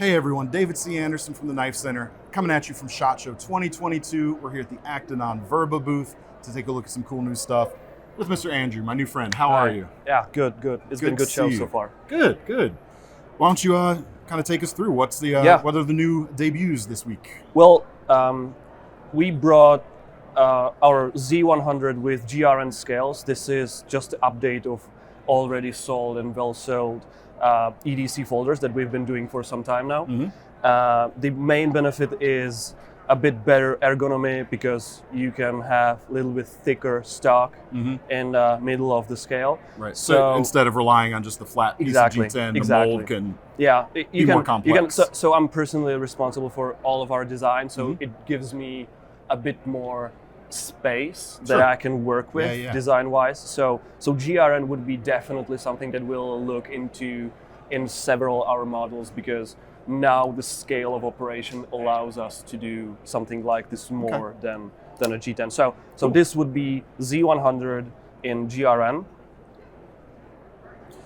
Hey everyone, David C. Anderson from the Knife Center, coming at you from SHOT Show 2022. We're here at the Acta Non Verba booth to take a look at some cool new stuff with Mr. Andrew, my new friend. How are you? Yeah, good. It's been a good show so far. Good. Why don't you kind of take us through what are the new debuts this week? Well, we brought our Z100 with GRN scales. This is just the update of already sold and well-sold EDC folders that we've been doing for some time now. The main benefit is a bit better ergonomy because you can have a little bit thicker stock in the middle of the scale. Right. So instead of relying on just the flat piece of G10, the mold can be more complex. So I'm personally responsible for all of our design, so it gives me a bit more space that I can work with design-wise. So GRN would be definitely something that we'll look into in several our models, because now the scale of operation allows us to do something like this more than a G10. So this would be Z100 in GRN.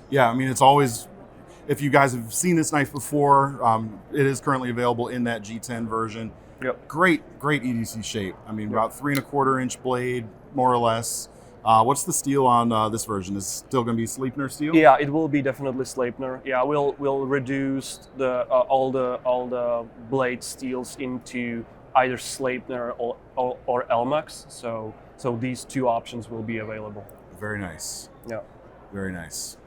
Yeah, I mean, it's always, if you guys have seen this knife before, it is currently available in that G10 version. Yep. Great EDC shape. I mean, about 3¼ inch blade, more or less. What's the steel on this version? Is it still going to be Sleipner steel? Yeah, it will be definitely Sleipner. Yeah, we'll reduce the all the blade steels into either Sleipner or Elmax. So these two options will be available. Very nice. Yeah. Very nice.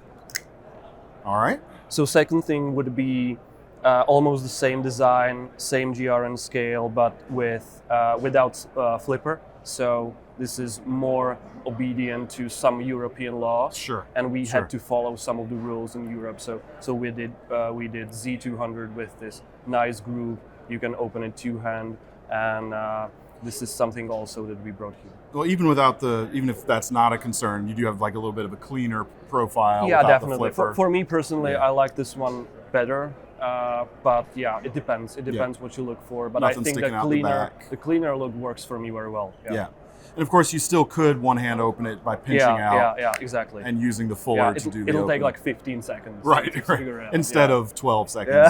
All right. So second thing would be almost the same design, same GRN scale, but without flipper. So this is more obedient to some European laws. Sure. And we had to follow some of the rules in Europe. So we did Z200 with this nice groove. You can open it two-hand, and this is something also that we brought here. Well, even if that's not a concern, you do have like a little bit of a cleaner profile. Yeah, without definitely. The flipper. For me personally, I like this one better. But yeah, it depends. It depends what you look for. But Nothing I think the cleaner look works for me very well. Yeah. And of course, you still could one-hand open it by pinching out. Yeah, exactly. And using the fuller to do the It'll open. take like 15 seconds. Right. To figure out. Instead of 12 seconds.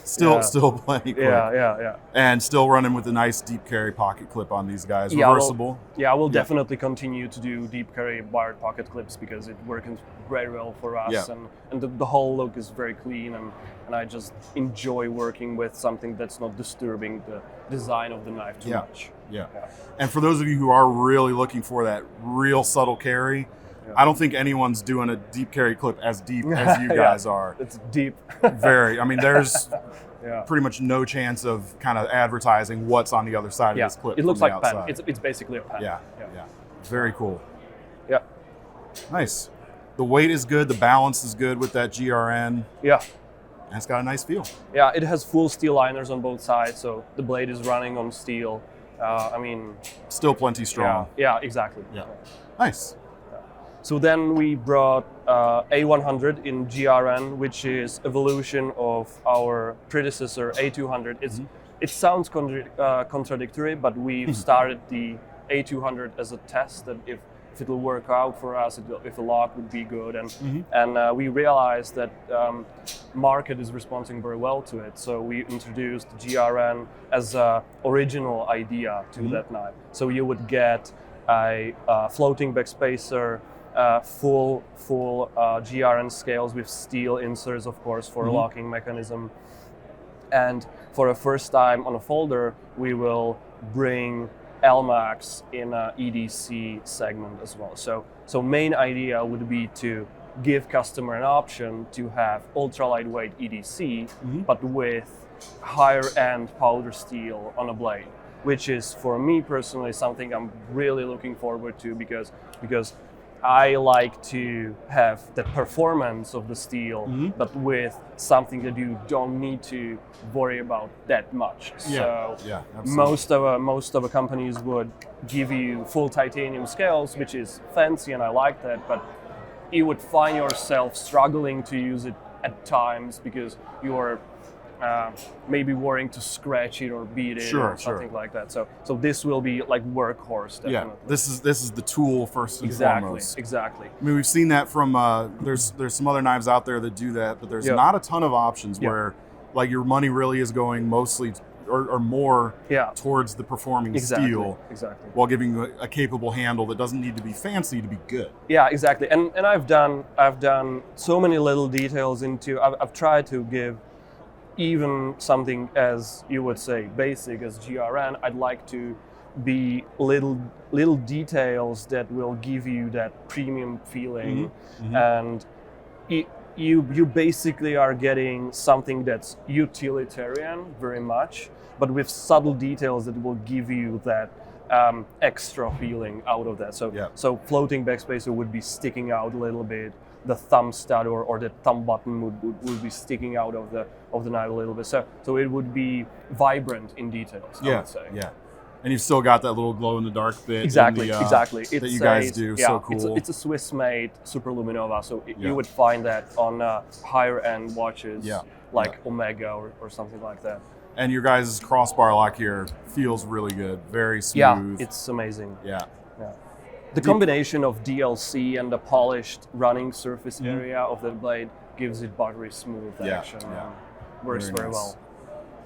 Still plenty quick. Yeah. And still running with a nice deep carry pocket clip on these guys. Reversible. We'll definitely continue to do deep carry wired pocket clips because it works very well for us. And the whole look is very clean, and I just enjoy working with something that's not disturbing the design of the knife too much. Yeah. And for those of you who are really looking for that real subtle carry, I don't think anyone's doing a deep carry clip as deep as you guys are. It's deep. Very. I mean, there's pretty much no chance of kind of advertising what's on the other side of this clip. It looks like pen. It's basically a pen. Yeah. Very cool. Yeah. Nice. The weight is good. The balance is good with that GRN. Yeah. And it's got a nice feel. Yeah, it has full steel liners on both sides, so the blade is running on steel. Still plenty strong. Yeah, exactly. Yeah. Nice. So then we brought A100 in GRN, which is evolution of our predecessor A200. It sounds contradictory, but we've started the A200 as a test that if it'll work out for us, if the lock would be good, and we realized that market is responding very well to it. So we introduced GRN as an original idea to that knife. So you would get a floating backspacer, full GRN scales with steel inserts, of course, for a locking mechanism. And for the first time on a folder, we will bring Elmax in a EDC segment as well. So main idea would be to give customer an option to have ultra lightweight EDC, but with higher end powder steel on a blade, which is for me personally something I'm really looking forward to because I like to have the performance of the steel, but with something that you don't need to worry about that much. So most of the companies would give you full titanium scales, which is fancy, and I like that, but you would find yourself struggling to use it at times because you're maybe worrying to scratch it or beat it or something like that. So this will be like workhorse, definitely. Yeah, this is the tool first and foremost. Exactly. I mean, we've seen that from there's some other knives out there that do that, but there's not a ton of options where like your money really is going mostly or more towards the performing steel, while giving you a capable handle that doesn't need to be fancy to be good. Yeah, exactly. And I've done so many little details into. I've tried to give even something as you would say basic as GRN. I'd like to be little details that will give you that premium feeling, and you basically are getting something that's utilitarian very much, but with subtle details that will give you that extra feeling out of that. So floating backspacer would be sticking out a little bit. The thumb stud or the thumb button would be sticking out of the knife a little bit. So it would be vibrant in details, I would say. Yeah. And you've still got that little glow in the dark bit. Exactly. That you guys do. So cool. It's a Swiss-made Superluminova, so you would find that on higher end watches like Omega or something like that. And your guys' crossbar lock here feels really good. Very smooth. Yeah, it's amazing. Yeah. The combination of DLC and the polished running surface area of the blade gives it buttery smooth action. Works very well.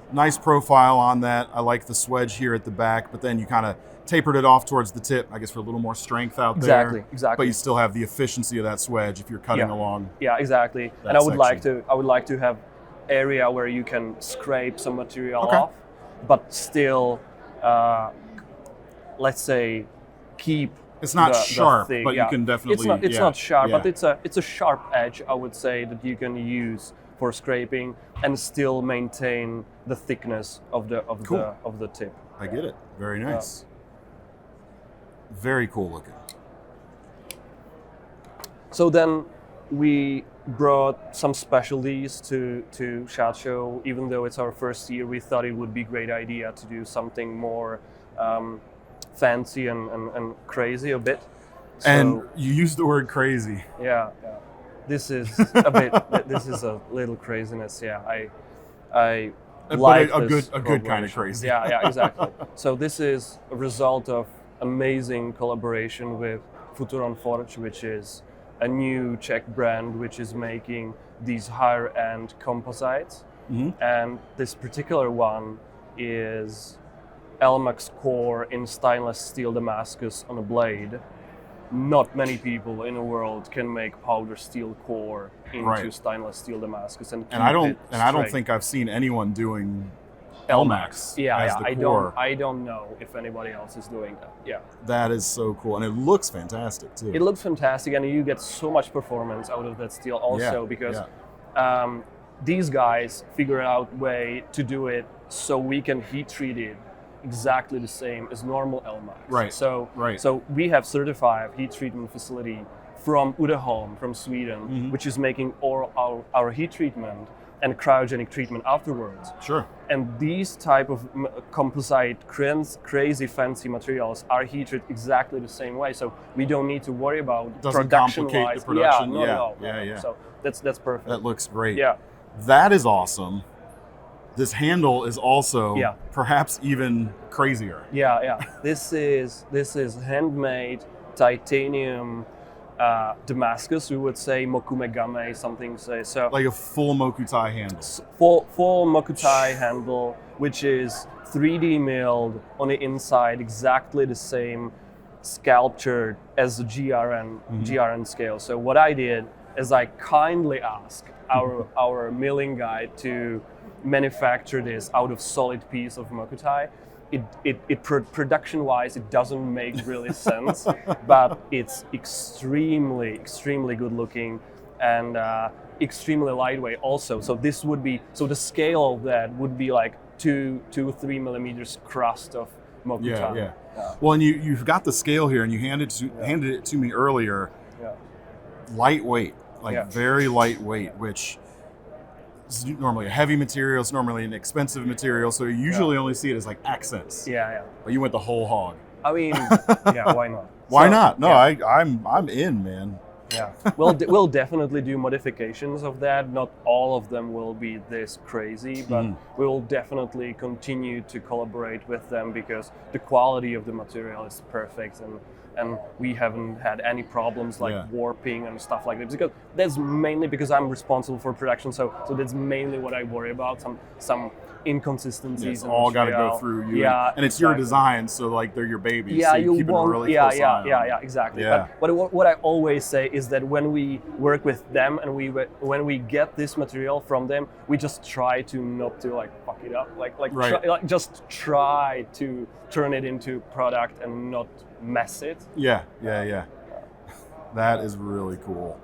Nice profile on that. I like the swedge here at the back, but then you kind of tapered it off towards the tip, I guess, for a little more strength out there. Exactly. But you still have the efficiency of that swedge if you're cutting along. Yeah, exactly. And I would like to have area where you can scrape some material off, but still, let's say, keep. It's not sharp, thing. but you can definitely. It's not sharp, but it's a sharp edge, I would say, that you can use for scraping and still maintain the thickness of the tip. I get it. Very nice. Very cool looking. So then we brought some specialties to SHOT Show. Even though it's our first year, we thought it would be a great idea to do something more fancy and crazy a bit. So, and you used the word crazy. Yeah. This is a bit. This is a little craziness. Yeah, I like a good kind of crazy. Yeah, exactly. So this is a result of amazing collaboration with Futuron Forge, which is a new Czech brand which is making these higher end composites. And this particular one is LMAX core in stainless steel Damascus on a blade. Not many people in the world can make powder steel core into stainless steel Damascus and I don't think I've seen anyone doing LMAX as the core. I don't know if anybody else is doing that. Yeah. That is so cool, and it looks fantastic too. It looks fantastic, and you get so much performance out of that steel also because these guys figure out a way to do it so we can heat treat it exactly the same as normal LMAX. So we have certified heat treatment facility from Uddeholm from Sweden, which is making all our heat treatment and cryogenic treatment afterwards. Sure. And these type of composite, crazy fancy materials are heat treated exactly the same way. So we don't need to worry about production-wise. The production. No. So that's perfect. That looks great. Yeah. That is awesome. This handle is also perhaps even crazier. Yeah. This is handmade titanium Damascus, we would say Mokume Game, something say so. Like a full Mokutai handle. Full Mokutai handle, which is 3D milled on the inside, exactly the same sculpture as the GRN scale. So what I did is I kindly asked our milling guy to manufacture this out of solid piece of Mokutai. Production-wise, it doesn't make really sense, but it's extremely good looking and extremely lightweight also. So this would be, the scale of that would be like 2-3 millimeters crust of Mokutai. Yeah. Well, and you've got the scale here, and you handed it to me earlier. Yeah. Lightweight, very lightweight, which is normally a heavy material. It's normally an expensive material, so you usually only see it as like accents. Yeah. But you went the whole hog. I mean, why not? Why not? No, I'm in, man. Yeah, we'll definitely do modifications of that. Not all of them will be this crazy, but we will definitely continue to collaborate with them because the quality of the material is perfect, and we haven't had any problems like warping and stuff like that. Because that's mainly because I'm responsible for production, so that's mainly what I worry about. Some inconsistencies. It's all got to go through you. Yeah, and it's your design, so like they're your babies. Yeah, so you keep won't. a really close eye on them. Yeah, exactly. Yeah. But what I always say is that when we work with them and when we get this material from them, we just try to not to like fuck it up, just try to turn it into product and not mess it. Yeah. That is really cool.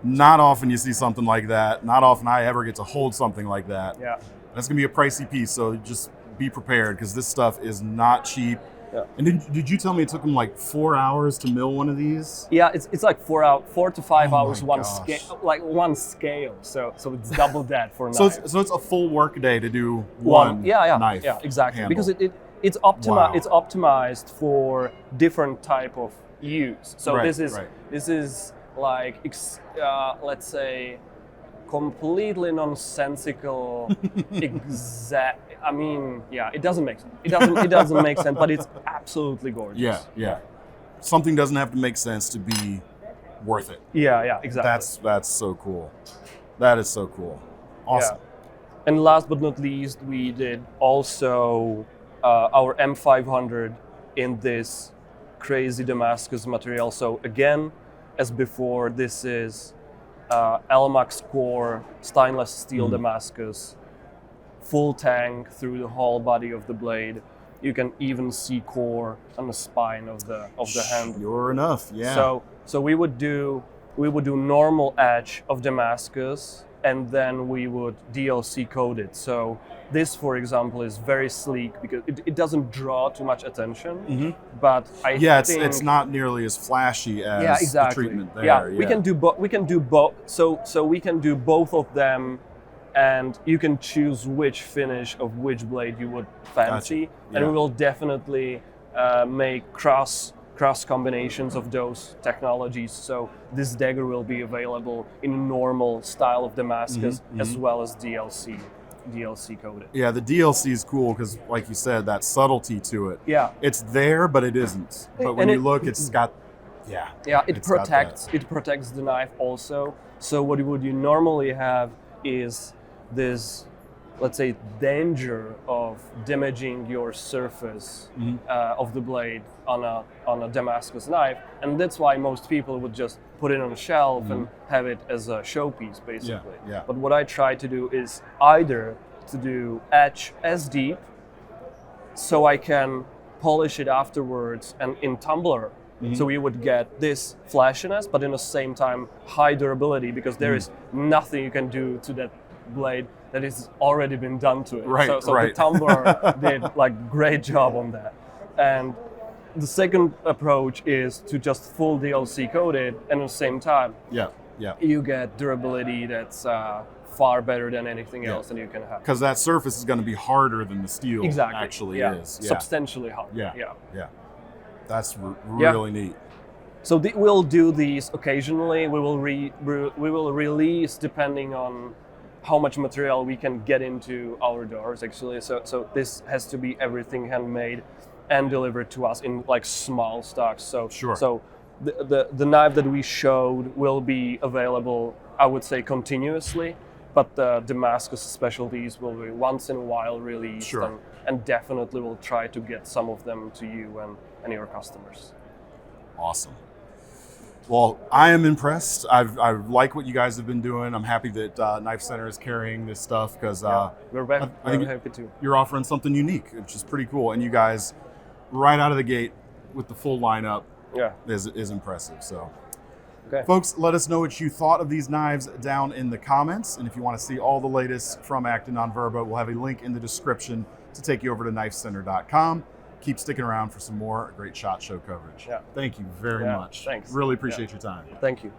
Not often you see something like that. Not often I ever get to hold something like that. Yeah. That's gonna be a pricey piece, so just be prepared because this stuff is not cheap. Yeah. And did you tell me it took them like 4 hours to mill one of these? Yeah, it's like 4 to 5 hours one scale. So it's double that for a knife. So it's a full work day to do one knife. Yeah, exactly. handle. Because it's optimized for different type of use. So this is like let's say completely nonsensical I mean, it doesn't make sense. It doesn't make sense, but it's absolutely gorgeous. Yeah. Something doesn't have to make sense to be worth it. Yeah, exactly. That's so cool. That is so cool. Awesome. Yeah. And last but not least, we did also our M500 in this crazy Damascus material. So again, as before, this is LMAX core stainless steel Damascus, full tank through the whole body of the blade. You can even see core on the spine of the handle. Sure enough, yeah. So we would do normal edge of Damascus, and then we would DLC coat it. So this, for example, is very sleek because it doesn't draw too much attention. But I think it's not nearly as flashy as the treatment there. Yeah, we can do both. We can do both. So we can do both of them, and you can choose which finish of which blade you would fancy. Gotcha. Yeah. And we will definitely make cross combinations of those technologies. So this dagger will be available in a normal style of Damascus as well as DLC coated. Yeah, the DLC is cool because, like you said, that subtlety to it. Yeah, it's there, but it isn't. But when you look, it's got. It protects the knife also. So what you normally have is this, let's say, danger of damaging your surface of the blade on a Damascus knife, and that's why most people would just put it on a shelf and have it as a showpiece, basically. Yeah. But what I try to do is either to do etch as deep, so I can polish it afterwards and in tumbler. So we would get this flashiness, but in the same time high durability, because there is nothing you can do to that blade that has already been done to it. So the tumbler did like great job on that. And the second approach is to just full DLC coat it, and at the same time, you get durability that's far better than anything else that you can have. Because that surface is going to be harder than the steel actually is. Yeah. Substantially harder. Yeah. That's really neat. So we'll do these occasionally. We will release depending on how much material we can get into our doors, actually. So this has to be everything handmade and delivered to us in like small stocks. So the knife that we showed will be available, I would say, continuously, but the Damascus specialties will be once in a while released, and definitely we'll try to get some of them to you and your customers. Awesome. Well, I am impressed. I like what you guys have been doing. I'm happy that KnifeCenter is carrying this stuff because we're very happy too. You're offering something unique, which is pretty cool. And you guys, right out of the gate with the full lineup, is impressive. So, folks, let us know what you thought of these knives down in the comments. And if you want to see all the latest from Acta Non Verba, we'll have a link in the description to take you over to KnifeCenter.com. Keep sticking around for some more great SHOT Show coverage. Thank you very much. Thanks. Really appreciate your time. Thank you.